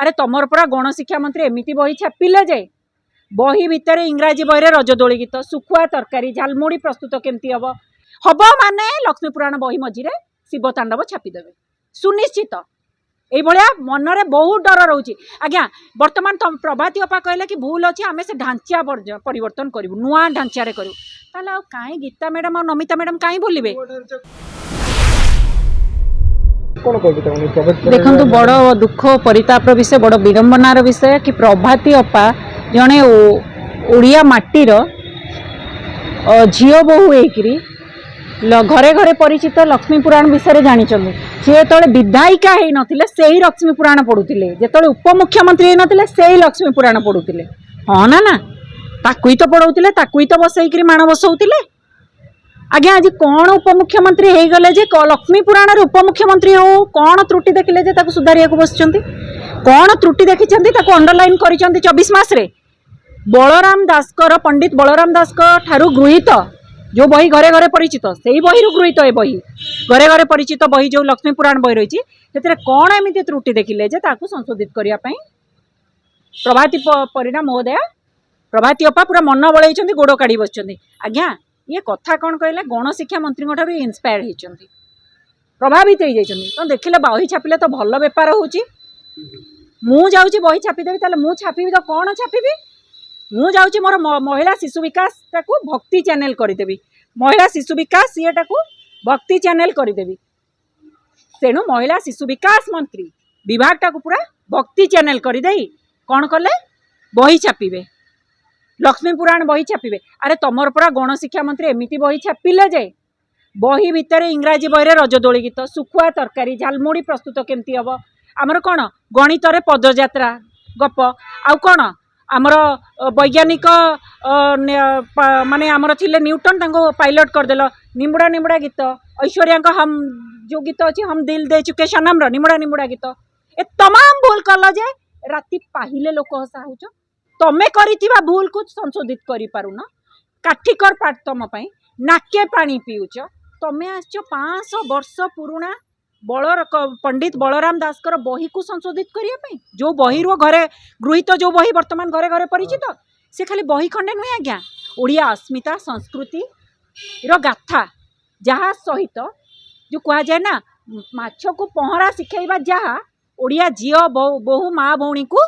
अरे तुमर पूरा गणशिक्षा मंत्री एमती बही छापिले जे बही भितर इंग्राजी बही रजदोली गीत सुखुआ तरकारी झालमुड़ी प्रस्तुत केमती हम हम माने लक्ष्मीपुराण बही मझिरे शिवतांडव छापिदेवे सुनिश्चित ये मनरे बहुत डर रोचे। आज्ञा बर्तमान प्रभाती अपा कहले कि भूल अच्छे आम से ढांचा परिवर्तन करूँ नुआ ढांचारे करूँ ताले कहीं गीता मैडम और नमिता मैडम कहीं बोलिए देखु बड़ दुख परिताप विषय बड़ विडंबनार विषय कि प्रभाती अपा जड़े ओडिया माटीर झील बोहू होकरी घरे घरे परिचित लक्ष्मीपुराण विषय जानी सी जो विधायिका हो नथिले से ही लक्ष्मीपुराण पढ़ुले जो उपमुख्यमंत्री हो नथिले से ही लक्ष्मीपुराण पढ़ुले हाँ ना ताकू ही तो पढ़ाऊले ताकू ही तो बसईकरी माण बसौले। आज्ञा आज कौन उपमुख्यमंत्री हो गले जे लक्ष्मीपुराण उपमुख्यमंत्री हो कौन त्रुटि देखिले जे ताकू सुधारिया बसचंती कौन त्रुटि देखिंट अंडरलाइन कर 24 मास बलराम दासकर पंडित बलराम दास ठारू गृहीत जो बही घरे घरे परिचित से ही बही गृहीत ए बही घरे घरे परिचित बही जो लक्ष्मीपुराण बही रही है कौन एमती त्रुटि देखिले जे ताकू संशोधित करने प्रभाती परिणा महोदया प्रभाती अपा पूरा मन बड़े गोड़ काढ़ी बस आज्ञा ये कथा कौन कहले गणशिक्षा मंत्री ठारू इन्स्पायर होती प्रभावित हो तो देखिले बही छापिले तो भल बेपार होची मु जाऊँगी बही छापिदेवी ताले मु छापी तो कौन छापी मु जाऊँगी मोर महिला शिशु विकास टाकू भक्ति चैनल करदेवी महिला शिशु विकास ये भक्ति चैनल करदेवी तेणु महिला शिशु विकास मंत्री विभाग टाकू पूरा भक्ति चैनल करदे कौन कले बही छापिबे लक्ष्मीपुराण बही छापिबे। अरे तुमर पूरा गणशिक्षा मंत्री एमती बही छापिले जे बही भितर इंग्राजी बही रजदोली गीत सुखुआ तरकारी झालमुड़ी प्रस्तुत केमती हम आमर कौन गणित पदयात्रा गप आउ कौन आमर वैज्ञानिक माने आमर थिले न्यूटन तांको पायलट करदेल निमुड़ा निमुड़ा गीत ऐश्वर्या हम जो गीत अच्छी हम दिल दे चुके सनम निमुड़ा निमुड़ा गीत ए तमाम भूल कल जे राति पाहिले लोक हसा हो तमें करिथिबा भूल को संशोधित करि पारुन काठिकर पाठ तुम नाके पानी पीउच तमें आस 500 वर्ष पुराणा पंडित बलराम दासकर बही को संशोधित करने जो बही रो घरे गृहीत जो बही वर्तमान घरे घरे परिचित से खाली बही खंडे नुहे आज्ञा ओडिया अस्मिता संस्कृति रो गाथा जहाँ सहित जो कह जाए ना माछ को पहरा शिखेबा जहाँ ओडिया झील बहु माँ भौणी को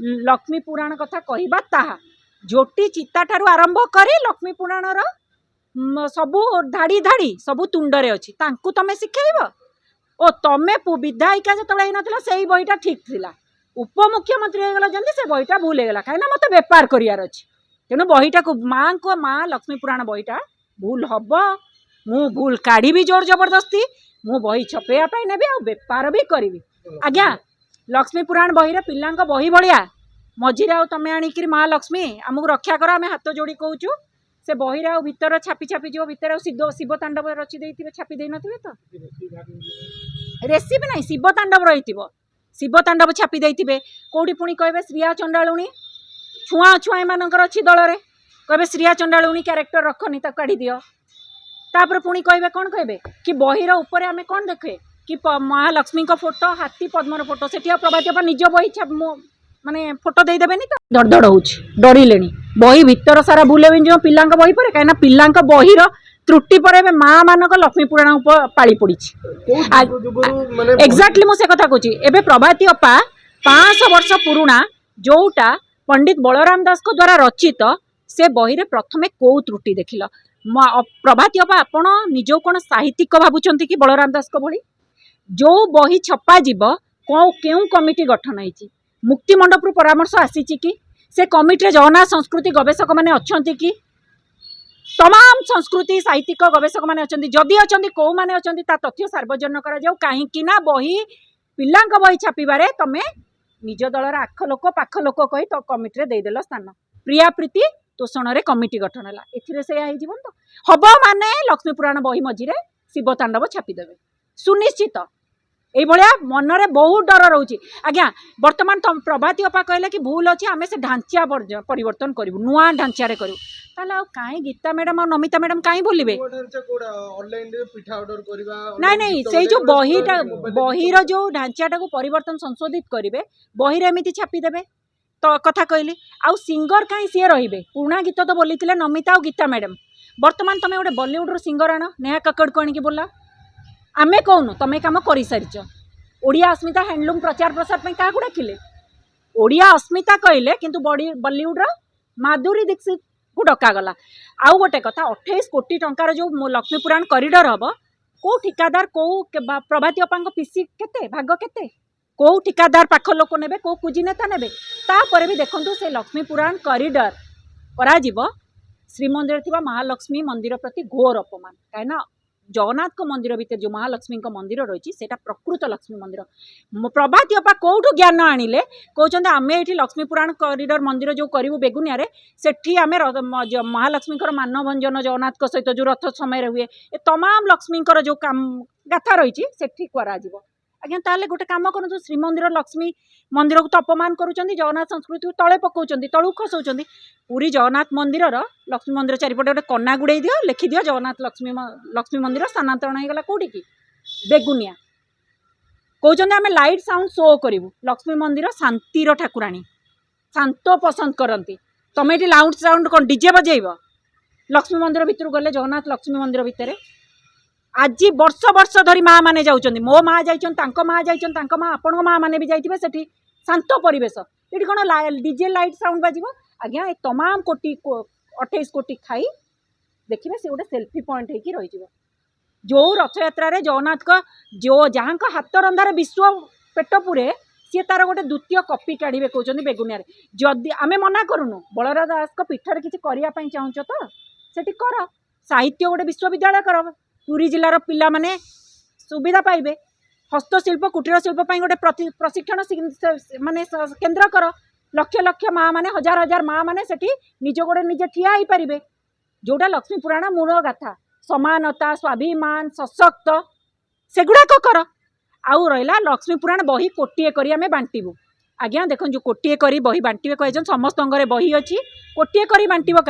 लक्ष्मी पुराण कथा कहबा ताहा झोटी चिता ठारू आरंभ करे लक्ष्मी पुराण सबू धाड़ी धाड़ी सबू तुंडरे अच्छी तांकू तमे शिखेब ओ तमें विधायिका जो ना से बहीटा ठीक थिला उपमुख्यमंत्री होगला जल्दी से बहीटा भूल होगला कहीं मत बेपार करार अच्छी तेणु बहीटा को माँ को माँ लक्ष्मीपुराण बहीटा भूल हम मु भूल काढ़ी जोर जबरदस्ती मु बही छपेवाई नेबी आ बेपार भी करी आज्ञा लक्ष्मीपुराण बही पिला बही भाया मझे आमे आणिक माँ लक्ष्मी आमको रक्षा कर आम हाथ जोड़ी कहूँ से बही भितर छापी छापी जो भितर शिव तांडव रची दे छापी दे नथिबे तो रेसिपी ना शिव तांडव रही शिव तांडव छापी दे कौटी पुणी कहे श्रिया चंडालुणी छुआ छुआ एमानकर अच्छी दल में कहे श्रिया चंडालुणी क्यारेक्टर रखनी तो काढ़ी दियो तापर पुणी कहे कौन कहे कि बहीर उपर आम कौन देखे कि महालक्ष्मी फोटो हाथी पद्मर फोटो से प्रभाती निज बही माने फोटो देदेनि तो धड़धड़ हो डरिले बही भितर सारा बुलेबी जो पिला बही पर कहीं पिला बहीर त्रुटि पर माँ मानक लक्ष्मी पुराण पाली पड़ी एक्जाक्टली मुझे कथा कहूँ प्रभाती अपा 500 वर्ष पुराणा जोटा पंडित बलराम दास द्वारा रचित से बही रे प्रथमे कौ त्रुटि देखिल प्रभाती अपा आपण निज कौन साहित्यिक भावुंट कि बलराम दास भली जो बही छपा जीव क्यों कमिटी गठन होती मुक्ति मंडप परामर्श आसी कि से कमिटी जगन्नाथ संस्कृति गवेषक मैंने अच्छा कि तमाम संस्कृति साहित्यिक गवेषक मैंने अच्छा जदि अच्छा कौ मैंने अच्छा तथ्य सार्वजन कहीं बही पिला बही छापिबारे तमें निज दलर आख लोक पाख लोक कही तो कमिटी देदेल स्थान प्रिया प्रीति तोषण रे कमिटी गठन है से हम माने लक्ष्मीपुराण बही मझिरे शिव तांडव छापिदेवे सुनिश्चित এইভাবে মନରେ বহুত ডর রয়েছে আজ্ঞা বর্তমান প্রভাতী অপা কহিলে কি ভুল অছি আমি সে ঢাঞ্চা পরিবর্তন করবু নূয়া ঢাঞ্চারে করবু তাহলে কাই গীতা ম্যাডাম আর নমিতা ম্যাডাম কাই বলবে ନାଇଁ ନାଇଁ ସେଇ ଯୋଉ ବହିଟା ବହିର ଯୋଉ ଢାଞ୍ଚାଟାକୁ ପରିବର୍ତ୍ତନ ସଂଶୋଧିତ କରିବେ ବହିରେ ଏମିତି ଛାପିଦେବେ ତ କଥା କହିଲି ଆଉ ସିଙ୍ଗର କାହିଁ ସିଏ ରହିବେ ପୁରୁଣା ଗୀତ ତ ବୋଲିଥିଲେ ନମିତା ଆଉ ଗୀତା ମ୍ୟାଡାମ ବର୍ତ୍ତମାନ ତମେ ଗୋଟେ ବଲିଉଡର ସିଙ୍ଗର ଆଣ ନେହା କକ୍କଡ଼କୁ ଆଣିକି ବୋଲା ଆମେ କହୁନୁ ତମେ କାମ କରିସାରିଛ ଓଡ଼ିଆ अस्मिता ହ୍ୟାଣ୍ଡଲୁମ୍ ପ୍ରଚାର ପ୍ରସାର ପାଇଁ କାହାକୁ ଡାକିଲେ ଓଡ଼ିଆ अस्मिता କହିଲେ କିନ୍ତୁ ବଲିଉଡର ମାଧୁରୀ ଦୀକ୍ଷିତକୁ ଡକାଗଲା ଆଉ ଗୋଟେ କଥା 28 କୋଟି ଟଙ୍କାର ଯୋଉ ଲକ୍ଷ୍ମୀ ପୁରାଣ କରିଡର ହବ कौ ठिकादार कौ प्रभाती अपांग पिसी केते भाग केते कौ ठिकादार पाख लोक नेबे कौ कुजी नेता नेबे तापर भी देखंतु से लक्ष्मी पुराण कॉरिडोर करा जीवो श्रीमंदिर थिबा महालक्ष्मी मंदिर प्रति घोर अपमान काहेना जगन्नाथ को मंदिर भीतर जो महालक्ष्मी को मंदिर रही है प्रकृत लक्ष्मी मंदिर प्रभाती अपा कौटू ज्ञान आनिले कहते आम ये लक्ष्मी पुराण कॉरिडोर मंदिर जो करूँ बेगुनिया सेठी आम महालक्ष्मी मानभंजन जगन्नाथ सहित जो रथ समय हुए ए तमाम लक्ष्मी जो काम गाथा रही सेठी करा आज्ञा ताले गोटे काम करूँ श्रीमंदिर लक्ष्मी मंदिर को तो अपमान करुँच जगन्नाथ संस्कृति को तले पकाउं तलू खसाउं पूरी जगन्नाथ मंदिर लक्ष्मी मंदिर चारिपटे गोटे कना गुड़े दियो लिखि दियो जगन्नाथ लक्ष्मी मंदिर स्थानांतरण होगा कौटी की बेगुनिया कहते आम लाइट साउंड शो करूँ लक्ष्मी मंदिर शांतिर ठाकुराणी शांत पसंद करती तुम ये लाउड साउंड कौन डीजे बजेब लक्ष्मी मंदिर भितर गले जगन्नाथ लक्ष्मी मंदिर भितर आज वर्ष वर्ष धरी माँ मैंने जाऊँ मो माँ जाइए माँ जाइए माँ आपण माँ मैंने भी जाइए से शांत परिवेश ये कौन डीजे लाइट साउंड बाजिब आज्ञा ये तमाम कोटी 28 कोटी खाई देखिए से गोटे सेल्फी पॉइंट होगी रही जो रथ यात्रा जगन्नाथ का जो जहाँ हाथ रंधार विश्व पेट पुरे सी तार गोटे द्वितीय कपि काढ़े कहते बेगुनिया जदि आम मना करूनु बलराज दास पीठर किसी करने चाहूँ तो से कर साहित्य गोटे विश्वविद्यालय कर पुरी जिलार पिला माने सुविधा पाइबे हस्तशिल्प कुटीर शिल्प गोटे प्रशिक्षण माने केन्द्र कर लक्ष लक्ष माँ मैंने हजार हजार माँ मैंने सेठी निज गोड़े निजे ठिया हो पारे जोटा लक्ष्मी पुराण मूल गाथा समानता स्वाभिमान सशक्त सेगुड़ाक कर आउ रहा लक्ष्मी पुराण बही कोटिए करी आमे बांटबू आज्ञा देख जो कोटिए करी बही बांटे कह समस्त बही अच्छी कोटिए करी बांटब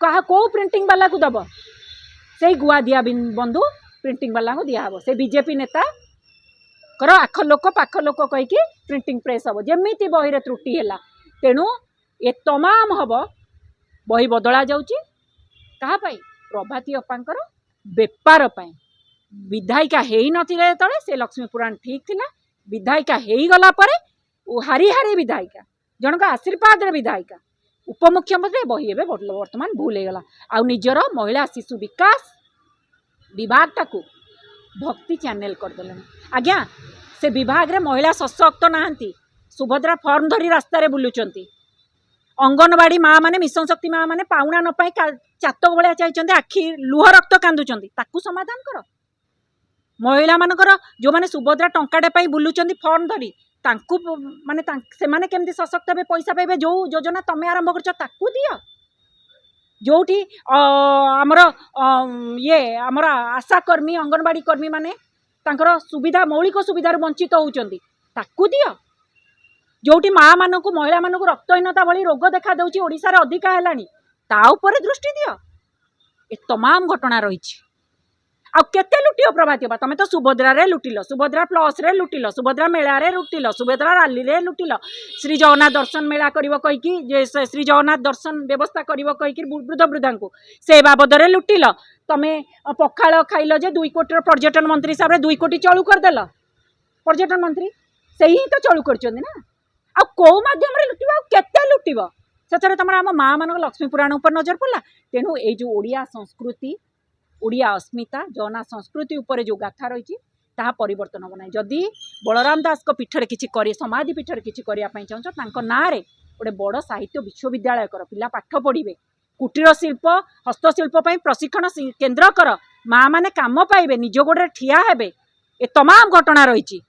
क्या कौ प्रिंटिंग वाला को दब से गुआ दिया बंधु प्रिंटिंग वाला को दिहब से बीजेपी नेता कर आख लोक पाख लोक कहीकि प्रिंटिंग प्रेस हम जमी बही त्रुटि है तेणु ए तमाम हम बही बदला जाऊँगी कहाँपाई प्रभाती अपांकर बेपार विधायिका हो नथिले तले से लक्ष्मी पुराण ठीक थिला विधायिका हो गला परे हारी हारी विधायिका जनक आशीर्वाद विधायिका उपमुख्यमंत्री बही ए बर्तमान भूल होगला आ निजर महिला शिशु विकास विभाग टाकू भक्ति चैनल करदे आज्ञा से विभाग रे महिला सशक्त नहांती सुभद्रा फॉर्म धरी रास्तार बुलुचंती अंगनवाड़ी माँ मैंने मिशन शक्ति माँ मैंने पाउना न पाई चातक भाया चाहिए आखि लुह रक्त कांदुचंती ताकू समाधान कर महिला मानकर जो मैंने सुभद्रा टंकाटे पाई बुलुचंती फॉर्म धरी तांकू माने से माने केमती सशक्त हे पैसा पाइबे जो योजना तमें आरंभ कर दियो जोठी आमर ये आमर आशाकर्मी अंगनवाड़ी कर्मी माने तांकर सुविधा मौलिक सुविधार वंचित होउचंती ताकू दियो जोठी माँ मानक महिला मानक रक्तहीनता भली रोग देखा दउची ओडिसा रे अधिका हेलानी ता ऊपर दृष्टि दियो ए तमाम घटना रही आ केते लुटियो प्रभाती तुम तो सुभद्रा रे लुटिल सुभद्रा प्लस रे लुटिल सुभद्रा मेला रे लुटिल सुभद्रा राली रे लुटिल श्री जगन्नाथ दर्शन मेला करिवो कहीकि जे श्री जगन्नाथ दर्शन व्यवस्था करिवो कहीकि वृद्ध वृद्धा को से बाबद रे लुटिल तमे पखाल खाइल जे 2 कोटी पर्यटन मंत्री हिसाब रे 2 कोटी चलू करदेल पर्यटन मंत्री से ही तो चलू करचंदी ना आ को माध्यम रे लुटिबो केते लुटिबो सेतरे तमरा हम माँ मान लक्ष्मी पुराण ऊपर नजर पड़ला तेणु ए जो ओडिया संस्कृति ओडिया अस्मिता जगन्नाथ संस्कृति उपर जो गाथा रही ताहा परिवर्तन हम ना जदि बलराम दास को पीठर किसी समाधि पीठर किसी करने चाहूँ ना गोटे बड़ साहित्य विश्वविद्यालय कर पिला पाठ पढ़े कुटीर शिल्प हस्तशिल्प प्रशिक्षण केन्द्र कर माँ मैंने काम पाइबे निज गोड़े ठिया हेबे ए तमाम घटना रही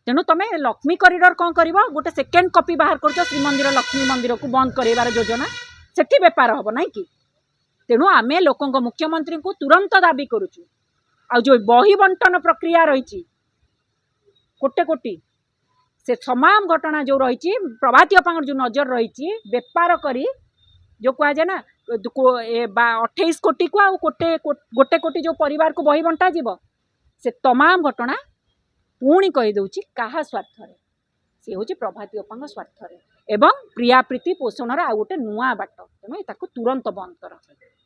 तेणु तुम लक्ष्मी कॉरिडोर कौन कर गोटे सेकेंड कॉपी बाहर कर श्रीमंदिर लक्ष्मी मंदिर को बंद करार योजना सेठी बेपार हम ना कि तेणु आमे लोकों मुख्यमंत्री को तुरंत दाबी करुचु आ जो बही बंटन प्रक्रिया रही कोटे कोटी से तमाम घटना जो रही प्रभाती अप्पा जो नजर रही बेपार करी जो कह जाए ना 28 कोटी को गोटे कोटी जो परिवार को बही बंटा जीव से तमाम घटना पुणी कहीदे क्या स्वार्थ सी हूँ प्रभाती अप्पा स्वार्थ एवं प्रिया प्रीति पोषण आ गोटे नुआ बाट तेणु तुरंत बंद कर।